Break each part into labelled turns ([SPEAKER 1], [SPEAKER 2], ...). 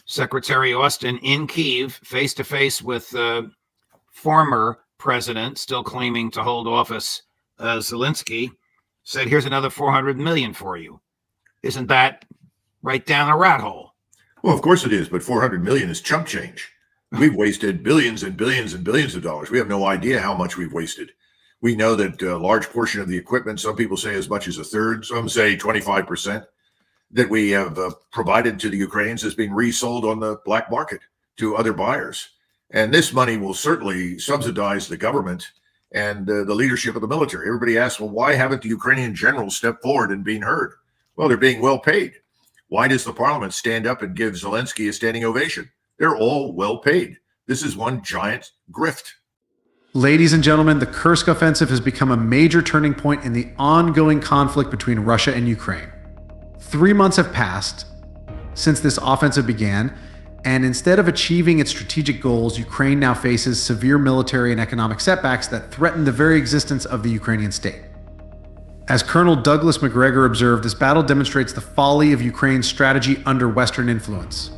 [SPEAKER 1] Secretary Austin in Kyiv, face-to-face with former president, still claiming to hold office, Zelensky, said, here's another $400 million for you. Isn't that right down a rat hole?
[SPEAKER 2] Well, of course it is, but $400 million is chump change. We've wasted billions and billions and billions of dollars. We have no idea how much we've wasted. We know that a large portion of the equipment, some people say as much as a third, some say 25%, that we have provided to the Ukrainians has been resold on the black market to other buyers. And this money will certainly subsidize the government and the leadership of the military. Everybody asks, well, why haven't the Ukrainian generals stepped forward and been heard? Well, they're being well paid. Why does the parliament stand up and give Zelensky a standing ovation? They're all well paid. This is one giant grift.
[SPEAKER 3] Ladies and gentlemen, the Kursk offensive has become a major turning point in the ongoing conflict between Russia and Ukraine. 3 months have passed since this offensive began, and instead of achieving its strategic goals, Ukraine now faces severe military and economic setbacks that threaten the very existence of the Ukrainian state. As Colonel Douglas Macgregor observed, this battle demonstrates the folly of Ukraine's strategy under Western influence.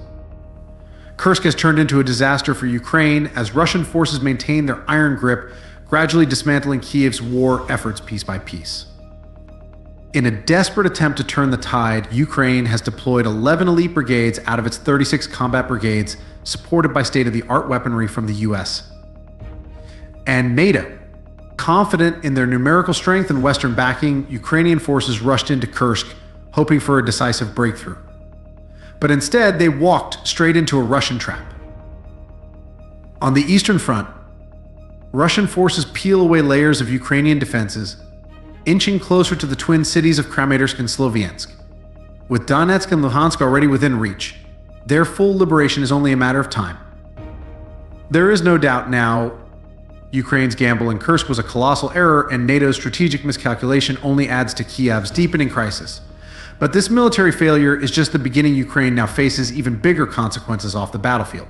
[SPEAKER 3] Kursk has turned into a disaster for Ukraine as Russian forces maintain their iron grip, gradually dismantling Kyiv's war efforts piece by piece. In a desperate attempt to turn the tide, Ukraine has deployed 11 elite brigades out of its 36 combat brigades, supported by state-of-the-art weaponry from the US. And NATO, confident in their numerical strength and Western backing, Ukrainian forces rushed into Kursk, hoping for a decisive breakthrough. But instead, they walked straight into a Russian trap. On the Eastern Front, Russian forces peel away layers of Ukrainian defenses, inching closer to the twin cities of Kramatorsk and Sloviansk. With Donetsk and Luhansk already within reach, their full liberation is only a matter of time. There is no doubt now Ukraine's gamble in Kursk was a colossal error, and NATO's strategic miscalculation only adds to Kyiv's deepening crisis. But this military failure is just the beginning. Ukraine now faces even bigger consequences off the battlefield.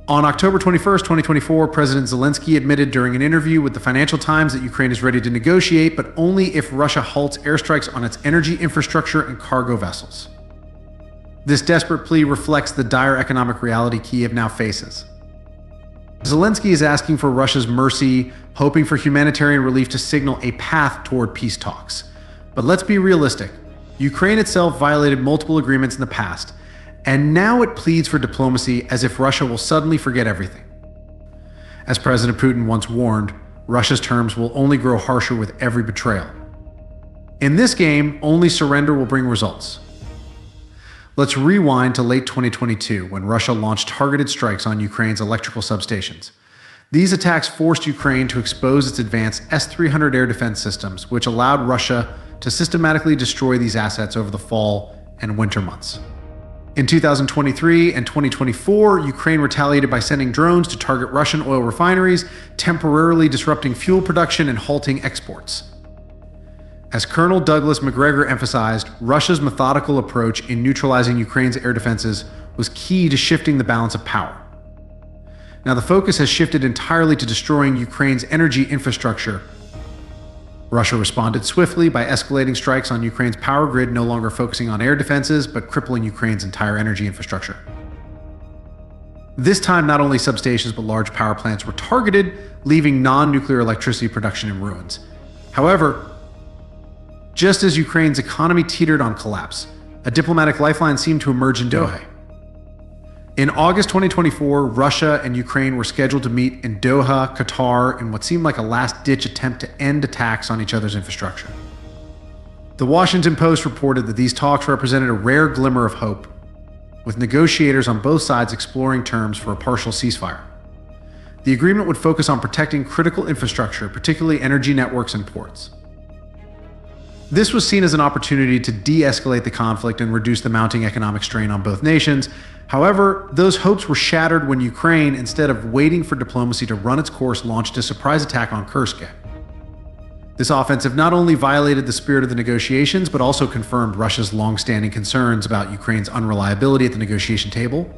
[SPEAKER 3] On October 21st, 2024, President Zelensky admitted during an interview with the Financial Times that Ukraine is ready to negotiate, but only if Russia halts airstrikes on its energy infrastructure and cargo vessels. This desperate plea reflects the dire economic reality Kyiv now faces. Zelensky is asking for Russia's mercy, hoping for humanitarian relief to signal a path toward peace talks. But let's be realistic. Ukraine itself violated multiple agreements in the past, and now it pleads for diplomacy as if Russia will suddenly forget everything. As President Putin once warned, Russia's terms will only grow harsher with every betrayal. In this game, only surrender will bring results. Let's rewind to late 2022 when Russia launched targeted strikes on Ukraine's electrical substations. These attacks forced Ukraine to expose its advanced S-300 air defense systems, which allowed Russia to systematically destroy these assets over the fall and winter months. In 2023 and 2024, Ukraine retaliated by sending drones to target Russian oil refineries, temporarily disrupting fuel production and halting exports. As Colonel Douglas Macgregor emphasized, Russia's methodical approach in neutralizing Ukraine's air defenses was key to shifting the balance of power. Now the focus has shifted entirely to destroying Ukraine's energy infrastructure. Russia responded swiftly by escalating strikes on Ukraine's power grid, no longer focusing on air defenses, but crippling Ukraine's entire energy infrastructure. This time, not only substations, but large power plants were targeted, leaving non-nuclear electricity production in ruins. However, just as Ukraine's economy teetered on collapse, a diplomatic lifeline seemed to emerge in Doha. In August 2024, Russia and Ukraine were scheduled to meet in Doha, Qatar, in what seemed like a last-ditch attempt to end attacks on each other's infrastructure. The Washington Post reported that these talks represented a rare glimmer of hope, with negotiators on both sides exploring terms for a partial ceasefire. The agreement would focus on protecting critical infrastructure, particularly energy networks and ports. This was seen as an opportunity to de-escalate the conflict and reduce the mounting economic strain on both nations. However, those hopes were shattered when Ukraine, instead of waiting for diplomacy to run its course, launched a surprise attack on Kursk. This offensive not only violated the spirit of the negotiations, but also confirmed Russia's long-standing concerns about Ukraine's unreliability at the negotiation table.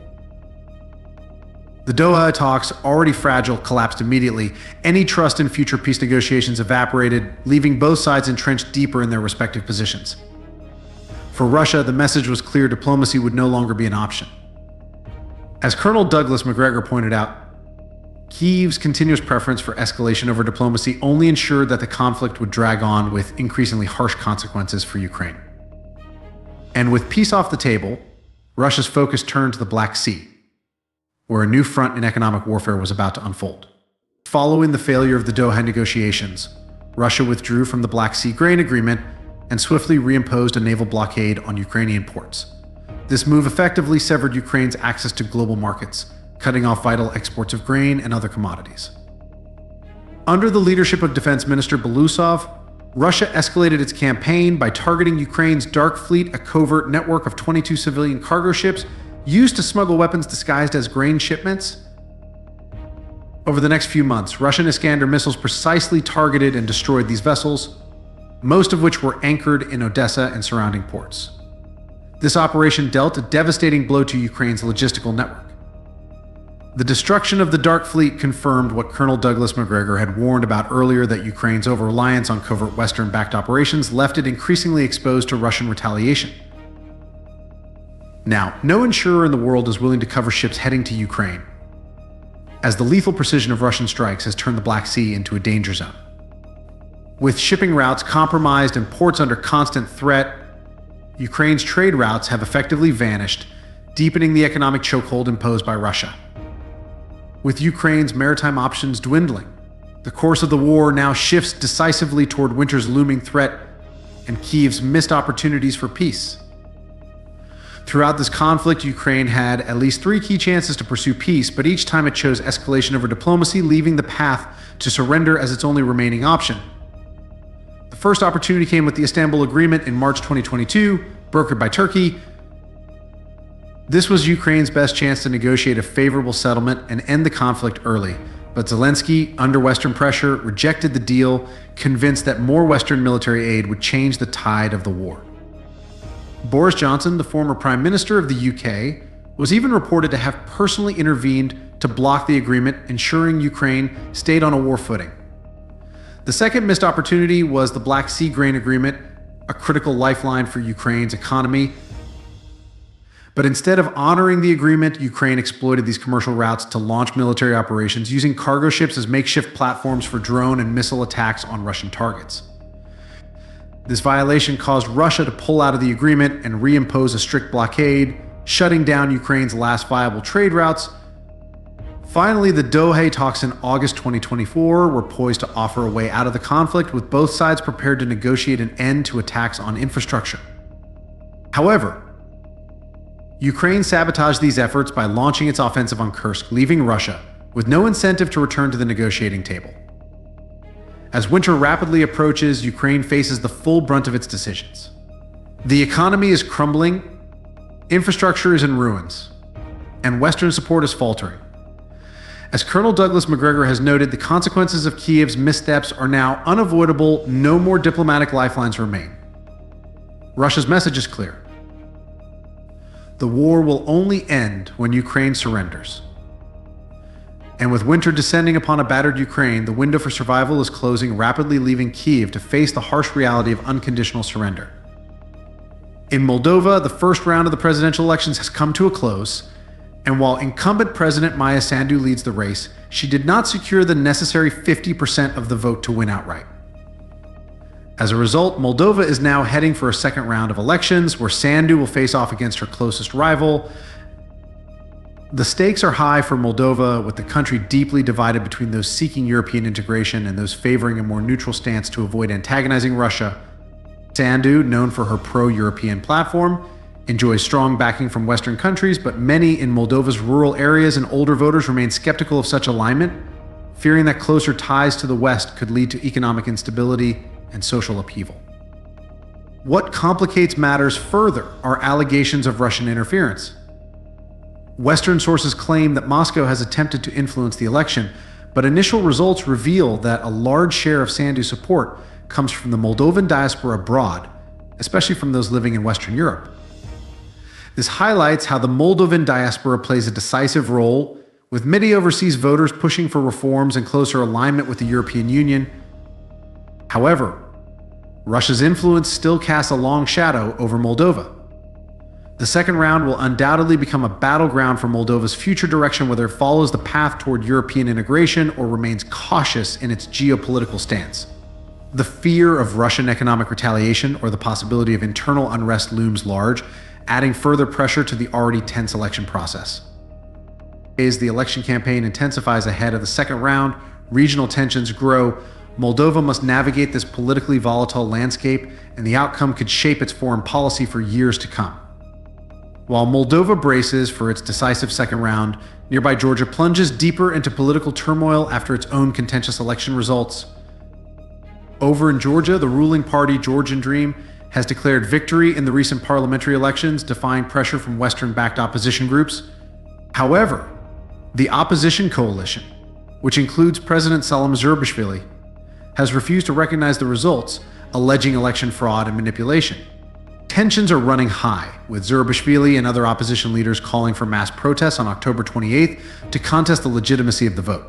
[SPEAKER 3] The Doha talks, already fragile, collapsed immediately. Any trust in future peace negotiations evaporated, leaving both sides entrenched deeper in their respective positions. For Russia, the message was clear: diplomacy would no longer be an option. As Colonel Douglas Macgregor pointed out, Kyiv's continuous preference for escalation over diplomacy only ensured that the conflict would drag on with increasingly harsh consequences for Ukraine. And with peace off the table, Russia's focus turned to the Black Sea, where a new front in economic warfare was about to unfold. Following the failure of the Doha negotiations, Russia withdrew from the Black Sea grain agreement and swiftly reimposed a naval blockade on Ukrainian ports. This move effectively severed Ukraine's access to global markets, cutting off vital exports of grain and other commodities. Under the leadership of Defense Minister Belousov, Russia escalated its campaign by targeting Ukraine's Dark Fleet, a covert network of 22 civilian cargo ships used to smuggle weapons disguised as grain shipments. Over the next few months, Russian Iskander missiles precisely targeted and destroyed these vessels, most of which were anchored in Odessa and surrounding ports. This operation dealt a devastating blow to Ukraine's logistical network. The destruction of the Dark Fleet confirmed what Colonel Douglas Macgregor had warned about earlier, that Ukraine's over-reliance on covert Western-backed operations left it increasingly exposed to Russian retaliation. Now, no insurer in the world is willing to cover ships heading to Ukraine, as the lethal precision of Russian strikes has turned the Black Sea into a danger zone. With shipping routes compromised and ports under constant threat, Ukraine's trade routes have effectively vanished, deepening the economic chokehold imposed by Russia. With Ukraine's maritime options dwindling, the course of the war now shifts decisively toward winter's looming threat and Kyiv's missed opportunities for peace. Throughout this conflict, Ukraine had at least 3 key chances to pursue peace, but each time it chose escalation over diplomacy, leaving the path to surrender as its only remaining option. The first opportunity came with the Istanbul Agreement in March 2022, brokered by Turkey. This was Ukraine's best chance to negotiate a favorable settlement and end the conflict early, but Zelensky, under Western pressure, rejected the deal, convinced that more Western military aid would change the tide of the war. Boris Johnson, the former Prime Minister of the UK, was even reported to have personally intervened to block the agreement, ensuring Ukraine stayed on a war footing. The second missed opportunity was the Black Sea grain agreement, a critical lifeline for Ukraine's economy. But instead of honoring the agreement, Ukraine exploited these commercial routes to launch military operations, using cargo ships as makeshift platforms for drone and missile attacks on Russian targets. This violation caused Russia to pull out of the agreement and reimpose a strict blockade, shutting down Ukraine's last viable trade routes. Finally, the Doha talks in August 2024 were poised to offer a way out of the conflict, with both sides prepared to negotiate an end to attacks on infrastructure. However, Ukraine sabotaged these efforts by launching its offensive on Kursk, leaving Russia with no incentive to return to the negotiating table. As winter rapidly approaches, Ukraine faces the full brunt of its decisions. The economy is crumbling, infrastructure is in ruins, and Western support is faltering. As Colonel Douglas Macgregor has noted, the consequences of Kyiv's missteps are now unavoidable. No more diplomatic lifelines remain. Russia's message is clear. The war will only end when Ukraine surrenders. And with winter descending upon a battered Ukraine, the window for survival is closing, rapidly leaving Kyiv to face the harsh reality of unconditional surrender. In Moldova, the first round of the presidential elections has come to a close, and while incumbent President Maya Sandu leads the race, she did not secure the necessary 50% of the vote to win outright. As a result, Moldova is now heading for a second round of elections, where Sandu will face off against her closest rival. The stakes are high for Moldova, with the country deeply divided between those seeking European integration and those favoring a more neutral stance to avoid antagonizing Russia. Sandu, known for her pro-European platform, enjoys strong backing from Western countries, but many in Moldova's rural areas and older voters remain skeptical of such alignment, fearing that closer ties to the West could lead to economic instability and social upheaval. What complicates matters further are allegations of Russian interference. Western sources claim that Moscow has attempted to influence the election, but initial results reveal that a large share of Sandu's support comes from the Moldovan diaspora abroad, especially from those living in Western Europe. This highlights how the Moldovan diaspora plays a decisive role, with many overseas voters pushing for reforms and closer alignment with the European Union. However, Russia's influence still casts a long shadow over Moldova. The second round will undoubtedly become a battleground for Moldova's future direction, whether it follows the path toward European integration or remains cautious in its geopolitical stance. The fear of Russian economic retaliation or the possibility of internal unrest looms large, adding further pressure to the already tense election process. As the election campaign intensifies ahead of the second round, regional tensions grow. Moldova must navigate this politically volatile landscape, and the outcome could shape its foreign policy for years to come. While Moldova braces for its decisive second round, nearby Georgia plunges deeper into political turmoil after its own contentious election results. Over in Georgia, the ruling party, Georgian Dream, has declared victory in the recent parliamentary elections, defying pressure from Western-backed opposition groups. However, the opposition coalition, which includes President Salam Zurabishvili, has refused to recognize the results, alleging election fraud and manipulation. Tensions are running high, with Zurabishvili and other opposition leaders calling for mass protests on October 28th to contest the legitimacy of the vote.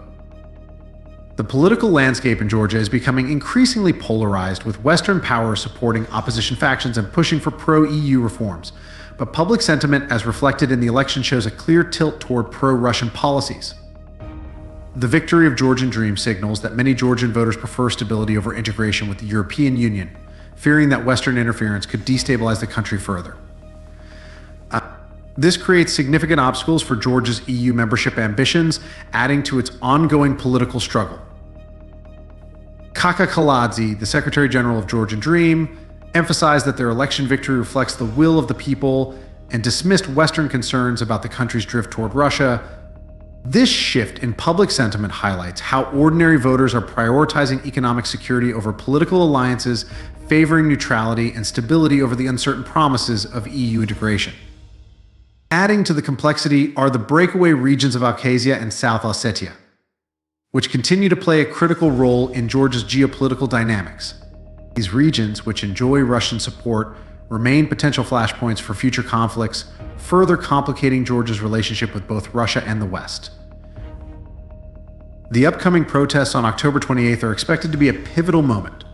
[SPEAKER 3] The political landscape in Georgia is becoming increasingly polarized, with Western powers supporting opposition factions and pushing for pro-EU reforms. But public sentiment, as reflected in the election, shows a clear tilt toward pro-Russian policies. The victory of Georgian Dream signals that many Georgian voters prefer stability over integration with the European Union, fearing that Western interference could destabilize the country further. This creates significant obstacles for Georgia's EU membership ambitions, adding to its ongoing political struggle. Kaka Kaladze, the Secretary General of Georgian Dream, emphasized that their election victory reflects the will of the people and dismissed Western concerns about the country's drift toward Russia. This shift in public sentiment highlights how ordinary voters are prioritizing economic security over political alliances, favoring neutrality and stability over the uncertain promises of EU integration. Adding to the complexity are the breakaway regions of Abkhazia and South Ossetia, which continue to play a critical role in Georgia's geopolitical dynamics. These regions, which enjoy Russian support, remain potential flashpoints for future conflicts, further complicating Georgia's relationship with both Russia and the West. The upcoming protests on October 28th are expected to be a pivotal moment.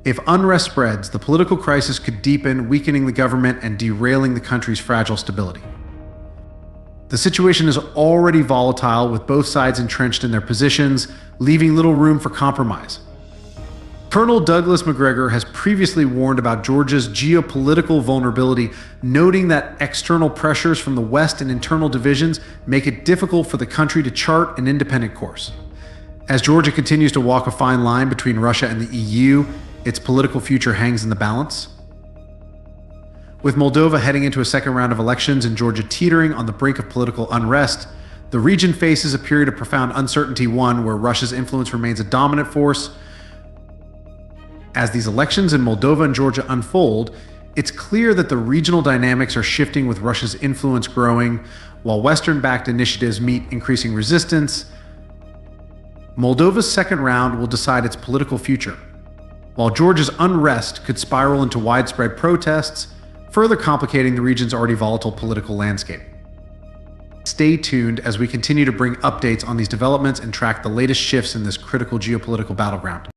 [SPEAKER 3] If unrest spreads, the political crisis could deepen, weakening the government and derailing the country's fragile stability. The situation is already volatile, with both sides entrenched in their positions, leaving little room for compromise. Colonel Douglas Macgregor has previously warned about Georgia's geopolitical vulnerability, noting that external pressures from the West and internal divisions make it difficult for the country to chart an independent course. As Georgia continues to walk a fine line between Russia and the EU, its political future hangs in the balance. With Moldova heading into a second round of elections and Georgia teetering on the brink of political unrest, the region faces a period of profound uncertainty, one where Russia's influence remains a dominant force. As these elections in Moldova and Georgia unfold, it's clear that the regional dynamics are shifting, with Russia's influence growing, while Western-backed initiatives meet increasing resistance. Moldova's second round will decide its political future, while Georgia's unrest could spiral into widespread protests, further complicating the region's already volatile political landscape. Stay tuned as we continue to bring updates on these developments and track the latest shifts in this critical geopolitical battleground.